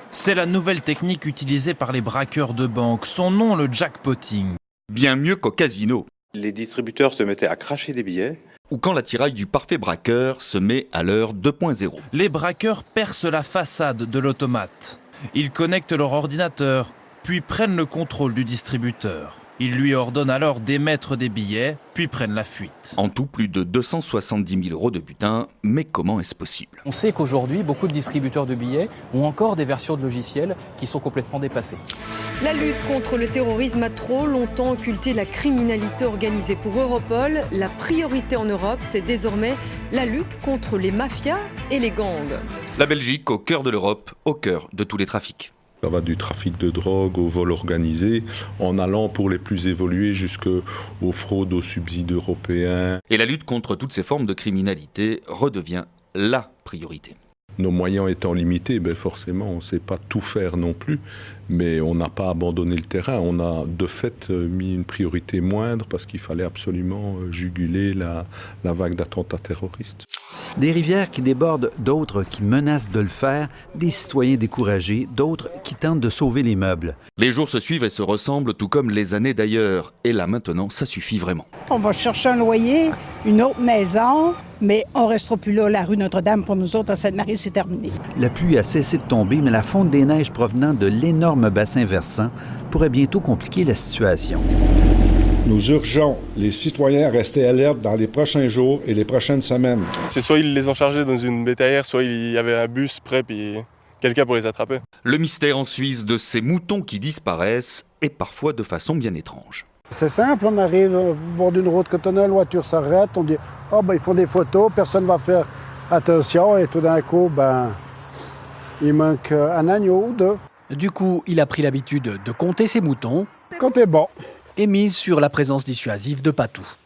C'est la nouvelle technique utilisée par les braqueurs de banque. Son nom, le jackpotting. Bien mieux qu'au casino. Les distributeurs se mettaient à cracher des billets. Ou quand l'attirail du parfait braqueur se met à l'heure 2.0. Les braqueurs percent la façade de l'automate. Ils connectent leur ordinateur, puis prennent le contrôle du distributeur. Ils lui ordonnent alors d'émettre des billets, puis prennent la fuite. En tout, plus de 270 000 € de butin, mais comment est-ce possible? On sait qu'aujourd'hui, beaucoup de distributeurs de billets ont encore des versions de logiciels qui sont complètement dépassées. La lutte contre le terrorisme a trop longtemps occulté la criminalité organisée. Pour Europol, la priorité en Europe, c'est désormais la lutte contre les mafias et les gangs. La Belgique au cœur de l'Europe, au cœur de tous les trafics. Ça va du trafic de drogue au vol organisé, en allant pour les plus évolués jusqu'aux fraudes aux subsides européens. Et la lutte contre toutes ces formes de criminalité redevient la priorité. Nos moyens étant limités, forcément, on ne sait pas tout faire non plus, mais on n'a pas abandonné le terrain. On a de fait mis une priorité moindre parce qu'il fallait absolument juguler la vague d'attentats terroristes. Des rivières qui débordent, d'autres qui menacent de le faire, des citoyens découragés, d'autres qui tentent de sauver les meubles. Les jours se suivent et se ressemblent, tout comme les années d'ailleurs. Et là maintenant, ça suffit vraiment. On va chercher un loyer, une autre maison, mais on ne restera plus là. La rue Notre-Dame, pour nous autres, à Sainte-Marie, c'est terminé. La pluie a cessé de tomber, mais la fonte des neiges provenant de l'énorme bassin versant pourrait bientôt compliquer la situation. Nous urgeons les citoyens à rester alertes dans les prochains jours et les prochaines semaines. C'est soit ils les ont chargés dans une bétaillère, soit il y avait un bus prêt, puis quelqu'un pour les attraper. Le mystère en Suisse de ces moutons qui disparaissent, et parfois de façon bien étrange. C'est simple, on arrive au bord d'une route cantonale, la voiture s'arrête, on dit « Oh, ils font des photos, personne ne va faire attention » et tout d'un coup, il manque un agneau ou deux. Du coup, il a pris l'habitude de compter ses moutons. Quand t'es bon. Et mise sur la présence dissuasive de patous.